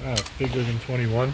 Wow, it's bigger than 21.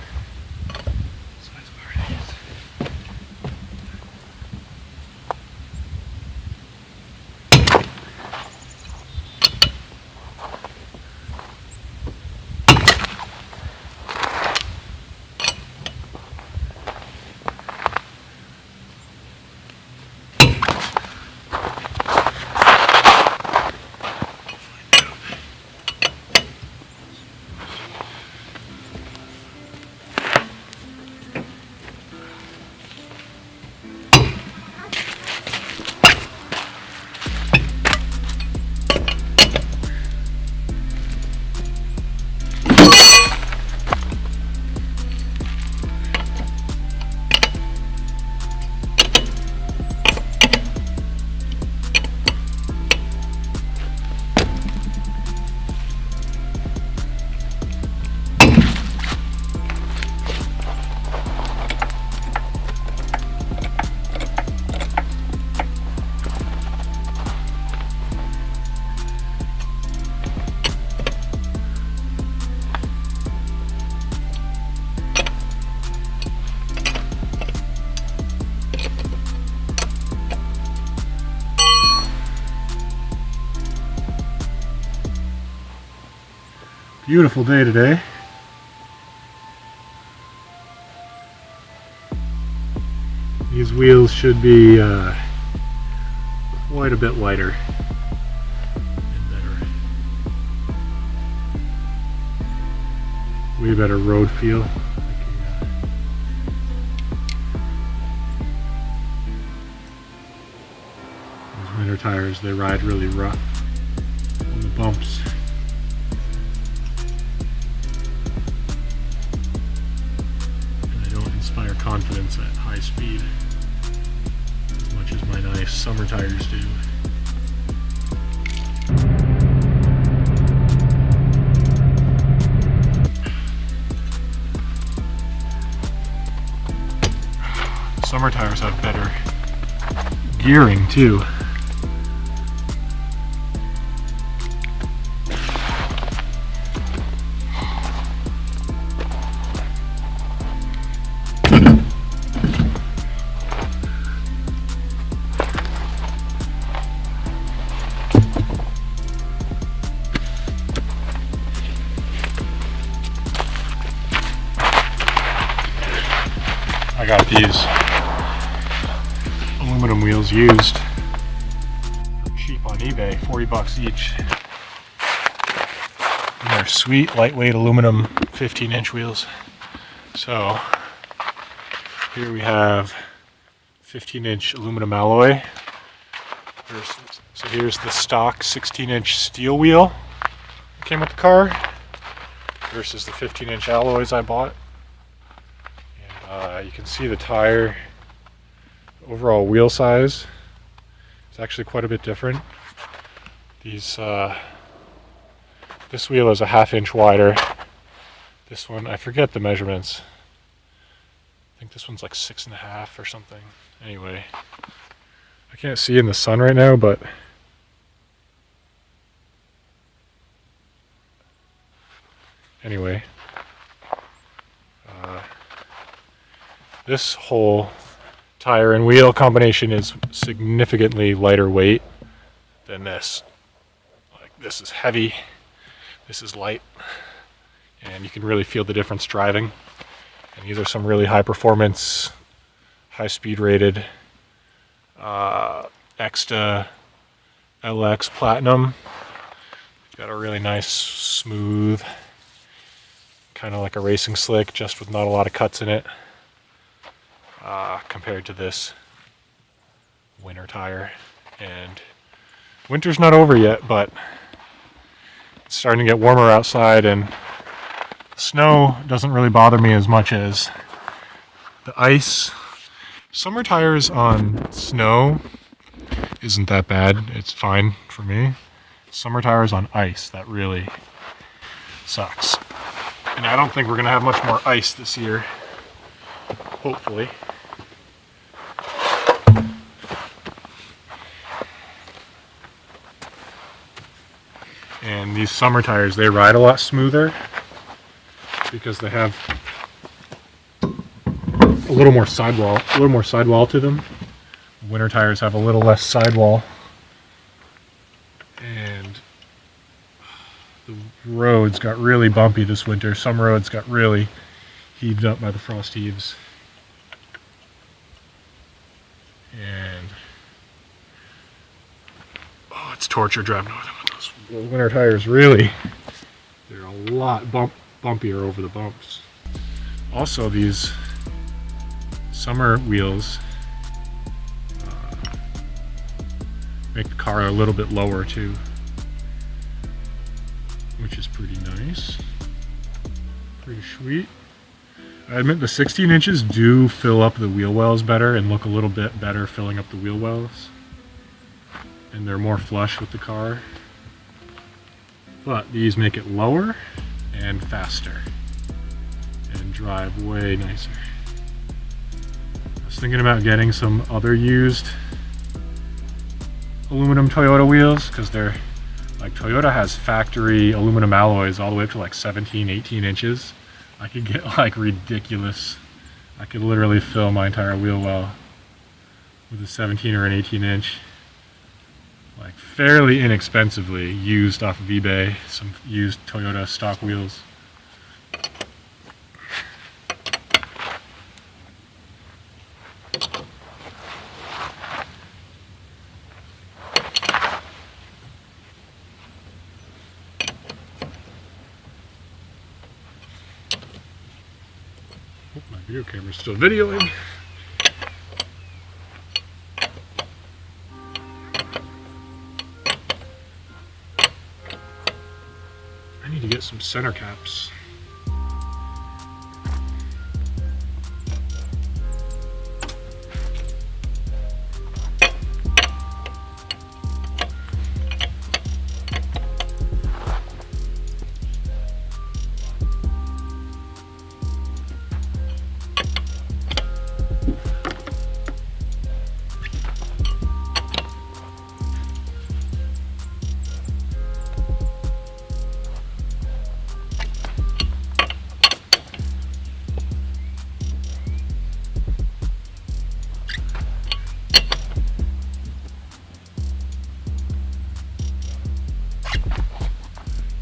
Beautiful day today. These wheels should be quite a bit lighter and better. Way better road feel. Those winter tires, they ride really rough on the bumps. Inspire confidence at high speed as much as my nice summer tires do. Summer tires have better gearing too. I got these aluminum wheels used cheap on eBay, 40 bucks each. And they're sweet, lightweight aluminum 15-inch wheels. So here we have 15-inch aluminum alloy. So here's the stock 16-inch steel wheel that came with the car versus the 15-inch alloys I bought. You can see the tire overall wheel size is actually quite a bit different. These this wheel is a 1/2 inch wider. This one, I forget the measurements. I think this one's like 6.5 or something. Anyway, I can't see in the sun right now, but anyway. This whole tire and wheel combination is significantly lighter weight than this. Like, this is heavy, this is light, and you can really feel the difference driving. And these are some really high performance, high speed rated Exta LX Platinum. It's got a really nice, smooth, kind of like a racing slick, just with not a lot of cuts in it. Compared to this winter tire. And winter's not over yet, but it's starting to get warmer outside, and snow doesn't really bother me as much as the ice. Summer tires on snow isn't that bad, it's fine for me. Summer tires on ice, that really sucks. And I don't think we're gonna have much more ice this year, hopefully. And these summer tires, they ride a lot smoother because they have a little more sidewall to them. Winter tires have a little less sidewall, and the roads got really bumpy this winter. Some roads got really heaved up by the frost heaves, and oh, it's torture driving over them with those winter tires. Really, they're a lot bumpier over the bumps. Also, these summer wheels make the car a little bit lower too, which is pretty nice. Pretty sweet. I admit the 16 inches do fill up the wheel wells better and look a little bit better filling up the wheel wells. And they're more flush with the car. But these make it lower and faster and drive way nicer. I was thinking about getting some other used aluminum Toyota wheels, because they're like, Toyota has factory aluminum alloys all the way up to like 17, 18 inches. I could get like ridiculous. I could literally fill my entire wheel well with a 17 or an 18 inch, like fairly inexpensively used off of eBay, some used Toyota stock wheels. Oh, my video camera's still videoing. I need to get some center caps.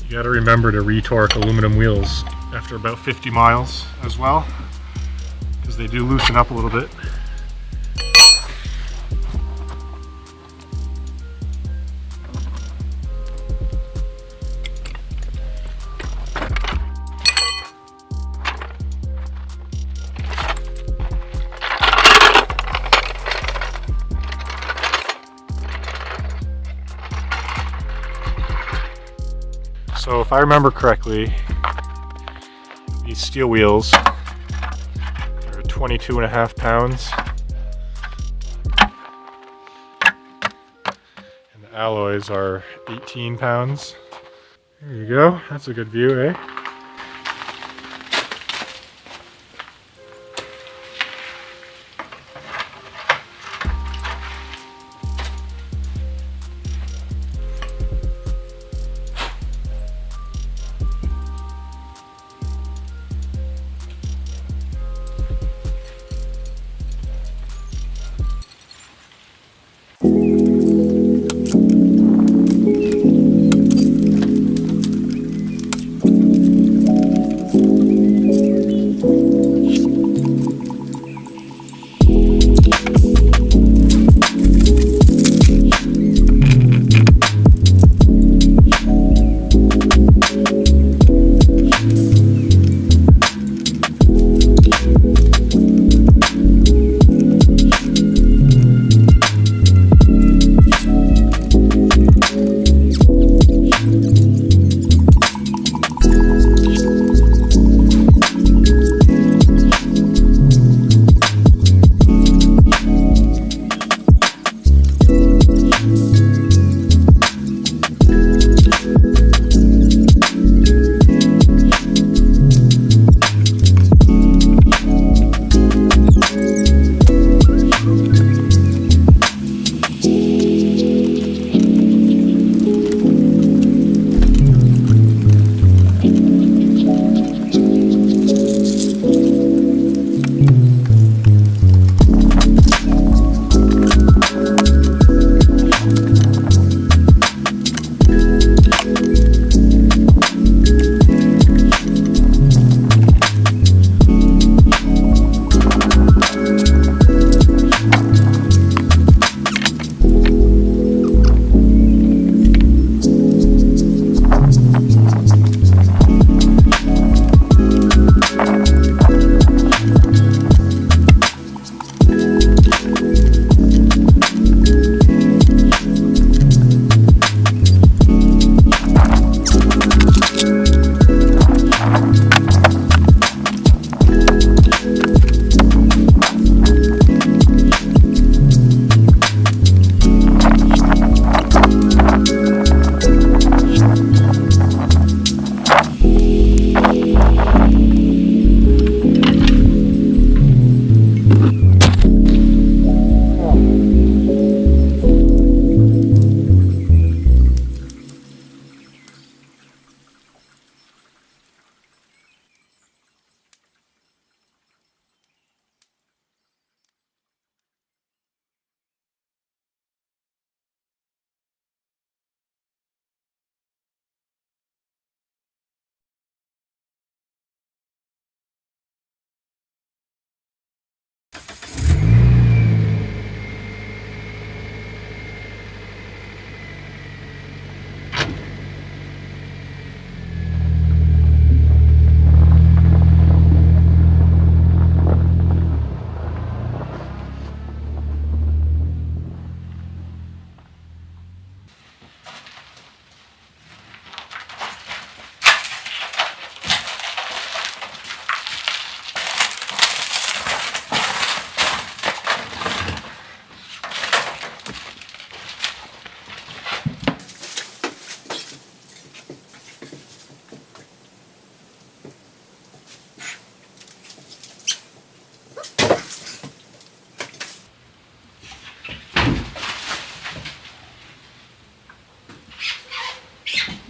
You gotta remember to retorque aluminum wheels after about 50 miles as well, because they do loosen up a little bit. So if I remember correctly, these steel wheels are 22.5 pounds. And the alloys are 18 pounds. There you go, that's a good view, eh?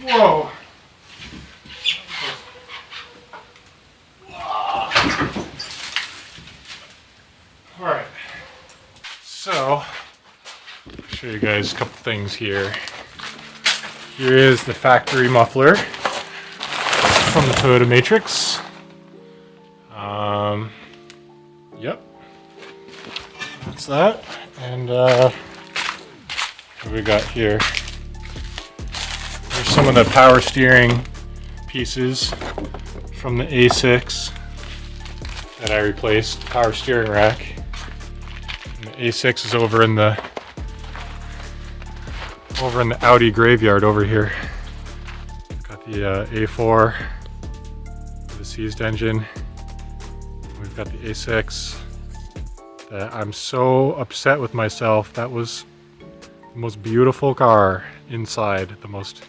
Whoa! Alright, so I'll show you guys a couple things here. Here is the factory muffler from the Toyota Matrix. Yep, that's that. And what we got here? There's some of the power steering pieces from the A6 that I replaced. Power steering rack. And the A6 is over in the Audi graveyard over here. Got the A4, the seized engine. We've got the A6. I'm so upset with myself. That was the most beautiful car inside, the most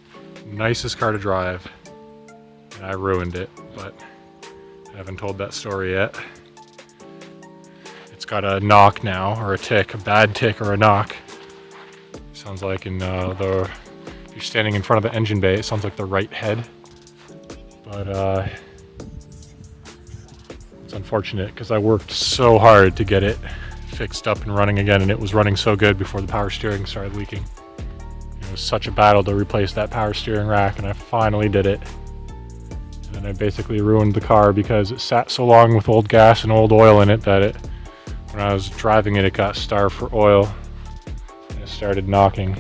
nicest car to drive, and I ruined it. But I haven't told that story yet. It's got a knock now, or a tick, a bad tick or a knock. Sounds like in if you're standing in front of the engine bay, it sounds like the right head. But it's unfortunate because I worked so hard to get it fixed up and running again, and it was running so good before the power steering started leaking. It was such a battle to replace that power steering rack, and I finally did it. And then I basically ruined the car because it sat so long with old gas and old oil in it that when I was driving it, it got starved for oil and it started knocking.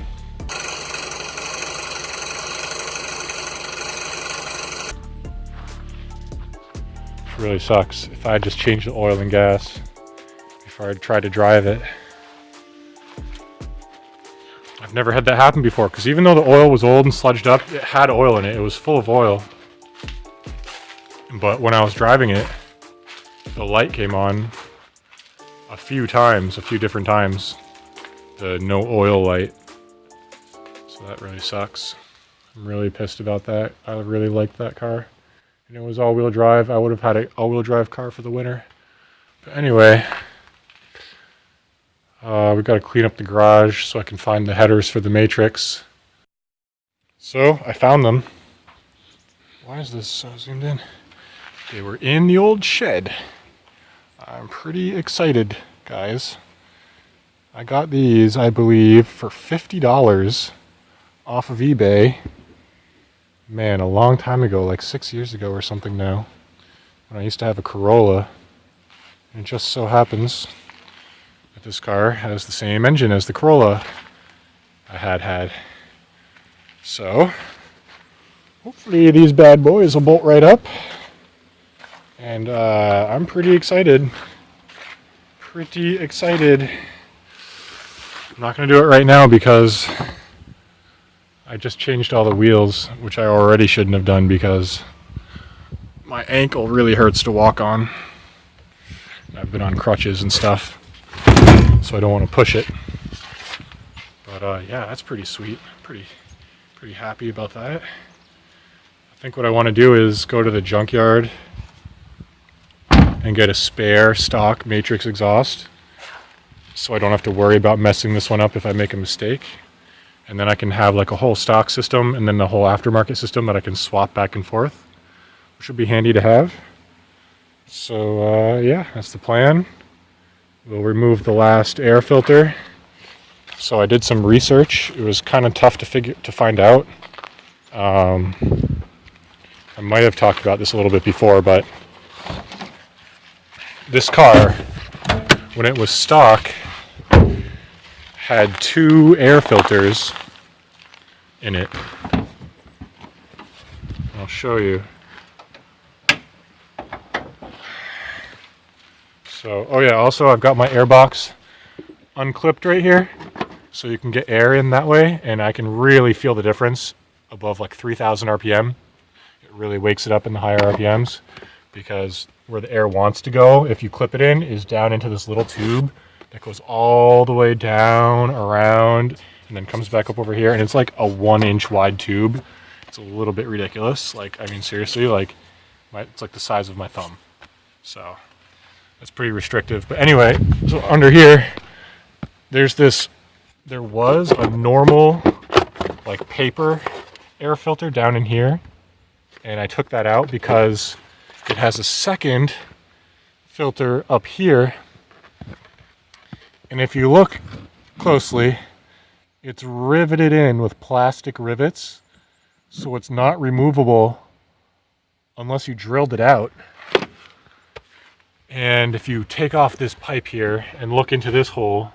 Really sucks. If I had just changed the oil and gas before I tried to drive it. I've never had that happen before, because even though the oil was old and sludged up, it had oil in it. It was full of oil. But when I was driving it, the light came on a few different times. The no oil light. So that really sucks. I'm really pissed about that. I really liked that car. And it was all-wheel drive. I would have had an all-wheel drive car for the winter. But anyway, we've got to clean up the garage so I can find the headers for the Matrix. So I found them. Why is this so zoomed in? They were in the old shed. I'm pretty excited, guys. I got these, I believe, for $50 off of eBay. Man, a long time ago, like 6 years ago or something now, when I used to have a Corolla. And it just so happens that this car has the same engine as the Corolla I had. So, hopefully these bad boys will bolt right up. And I'm pretty excited. I'm not going to do it right now because I just changed all the wheels, which I already shouldn't have done because my ankle really hurts to walk on. I've been on crutches and stuff, so I don't want to push it. But yeah, that's pretty sweet. Pretty happy about that. I think what I want to do is go to the junkyard and get a spare stock Matrix exhaust, so I don't have to worry about messing this one up if I make a mistake. And then I can have like a whole stock system and then the whole aftermarket system that I can swap back and forth, which would be handy to have. So yeah, that's the plan. We'll remove the last air filter. So I did some research. It was kind of tough to find out. I might have talked about this a little bit before, but this car, when it was stock, had 2 air filters in it. I'll show you. So, oh yeah, also I've got my air box unclipped right here, so you can get air in that way, and I can really feel the difference above like 3,000 RPM. It really wakes it up in the higher RPMs, because where the air wants to go, if you clip it in, is down into this little tube that goes all the way down, around, and then comes back up over here, and it's like a 1-inch wide tube. It's a little bit ridiculous. Like, I mean, seriously, like, it's like the size of my thumb. So, that's pretty restrictive. But anyway, so under here, there was a normal, like, paper air filter down in here, and I took that out because it has a second filter up here, and if you look closely, it's riveted in with plastic rivets, so it's not removable unless you drilled it out. And if you take off this pipe here and look into this hole,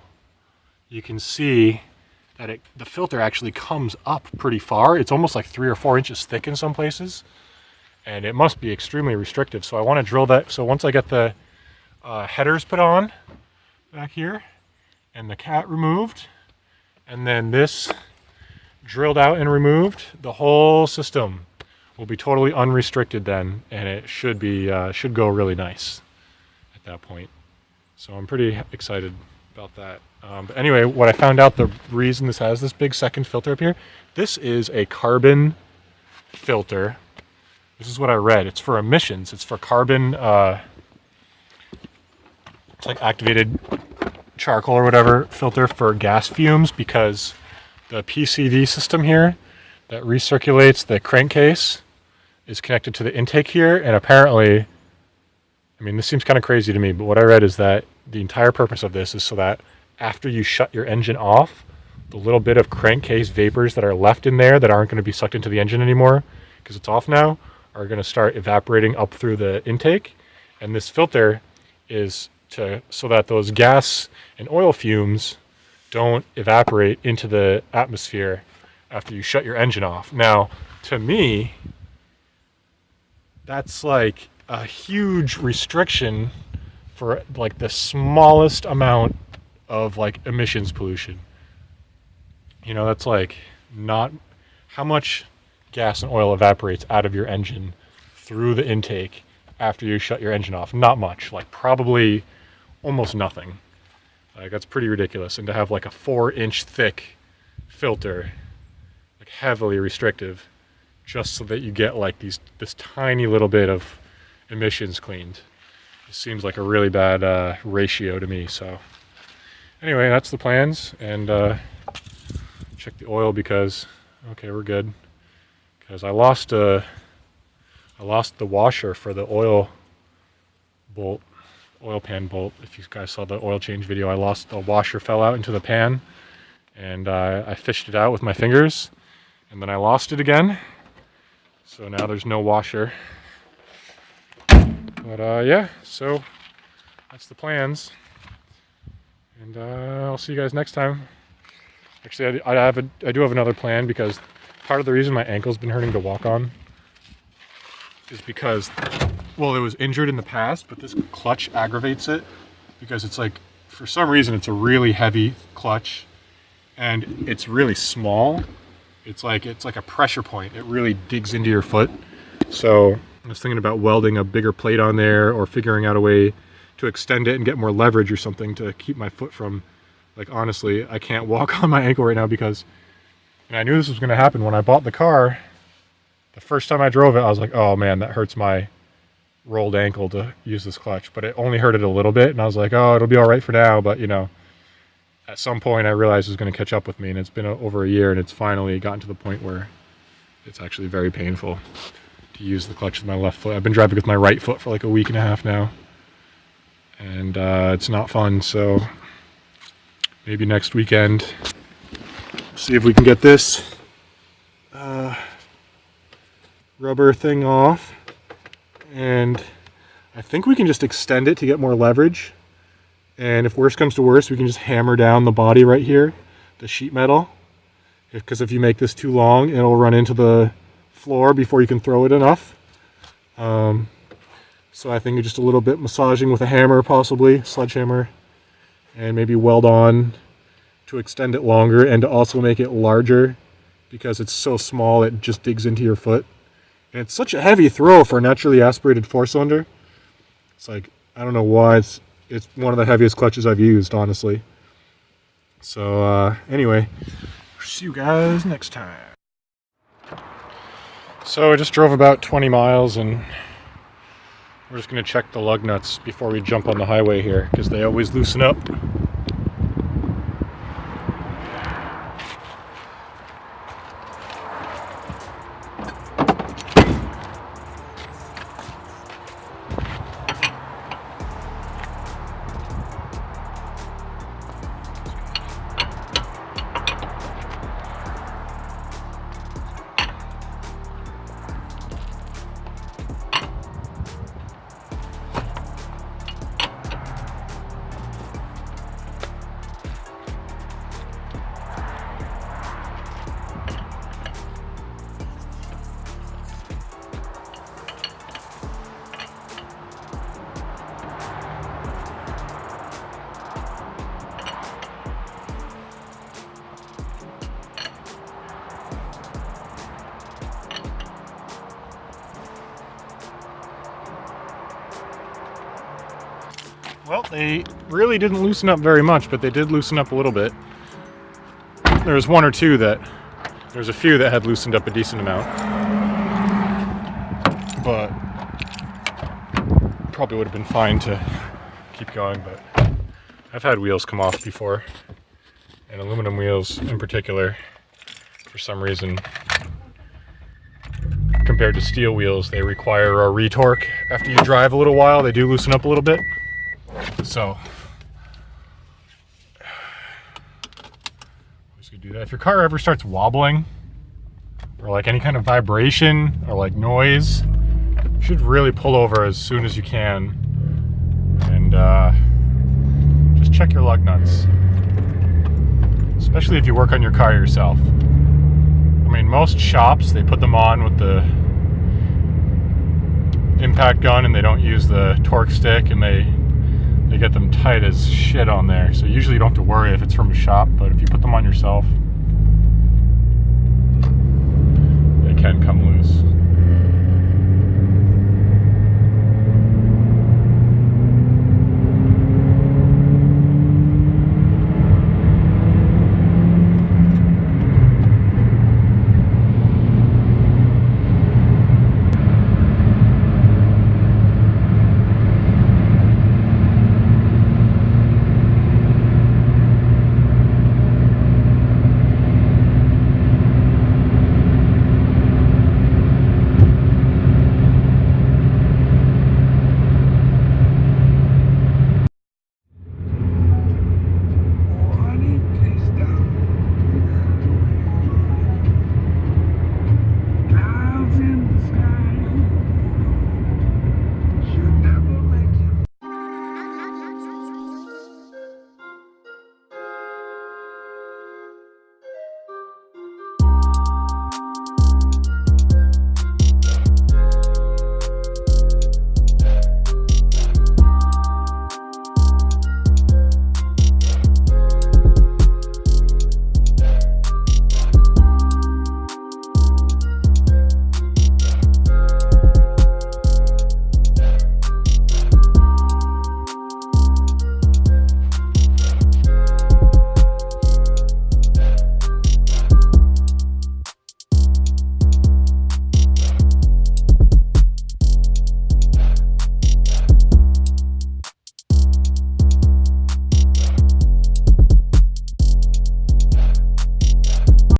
you can see that the filter actually comes up pretty far. It's almost like 3 or 4 inches thick in some places, and it must be extremely restrictive. So I want to drill that. So once I get the headers put on back here and the cat removed, and then this drilled out and removed, the whole system will be totally unrestricted then, and it should go really nice at that point. So I'm pretty excited about that. But anyway, what I found out, the reason this has this big second filter up here, this is a carbon filter. This is what I read. It's for emissions. It's for carbon, it's like activated charcoal or whatever filter for gas fumes, because the PCV system here that recirculates the crankcase is connected to the intake here, and apparently, I mean, this seems kind of crazy to me, but what I read is that the entire purpose of this is so that after you shut your engine off, the little bit of crankcase vapors that are left in there that aren't going to be sucked into the engine anymore because it's off now are going to start evaporating up through the intake, and this filter is so that those gas and oil fumes don't evaporate into the atmosphere after you shut your engine off. Now, to me, that's like a huge restriction for like the smallest amount of like emissions pollution. You know, that's like not how much gas and oil evaporates out of your engine through the intake after you shut your engine off. Not much, like probably almost nothing. Like, that's pretty ridiculous. And to have like a 4-inch thick filter, like heavily restrictive, just so that you get like this tiny little bit of emissions cleaned. It seems like a really bad ratio to me. So anyway, that's the plans. And check the oil because, okay, we're good. Because I lost the washer for the oil pan bolt. If you guys saw the oil change video, I lost the washer, fell out into the pan, and I fished it out with my fingers, and then I lost it again. So now there's no washer. But yeah, so that's the plans, and I'll see you guys next time. Actually, I do have another plan, because part of the reason my ankle's been hurting to walk on is because, well, it was injured in the past, but this clutch aggravates it, because it's like, for some reason, it's a really heavy clutch, and it's really small. It's like a pressure point. It really digs into your foot. So I was thinking about welding a bigger plate on there, or figuring out a way to extend it and get more leverage or something to keep my foot from, like, honestly, I can't walk on my ankle right now because, and I knew this was going to happen when I bought the car. The first time I drove it, I was like, oh man, that hurts my rolled ankle to use this clutch. But it only hurt it a little bit, and I was like, oh, it'll be all right for now. But, you know, at some point I realized it was going to catch up with me, and it's been over a year, and it's finally gotten to the point where it's actually very painful to use the clutch with my left foot. I've been driving with my right foot for like a week and a half now, and it's not fun. So maybe next weekend, see if we can get this rubber thing off, and I think we can just extend it to get more leverage, and if worse comes to worse, we can just hammer down the body right here, the sheet metal, because if you make this too long, it'll run into the floor before you can throw it enough. So I think just a little bit massaging with a hammer, possibly sledgehammer, and maybe weld on to extend it longer and to also make it larger, because it's so small it just digs into your foot. And it's such a heavy throw for a naturally aspirated 4-cylinder. It's like, I don't know why, it's one of the heaviest clutches I've used, honestly. So anyway, see you guys next time. So I just drove about 20 miles, and we're just going to check the lug nuts before we jump on the highway here, because they always loosen up. Well, they really didn't loosen up very much, but they did loosen up a little bit. There was one or two that, there's a few that had loosened up a decent amount. But probably would have been fine to keep going, but I've had wheels come off before. And aluminum wheels in particular, for some reason, compared to steel wheels, they require a retorque. After you drive a little while, they do loosen up a little bit. So, just gonna do that. If your car ever starts wobbling, or like any kind of vibration, or like noise, you should really pull over as soon as you can, and just check your lug nuts. Especially if you work on your car yourself. I mean, most shops, they put them on with the impact gun and they don't use the torque stick, and they get them tight as shit on there. So usually you don't have to worry if it's from a shop, but if you put them on yourself,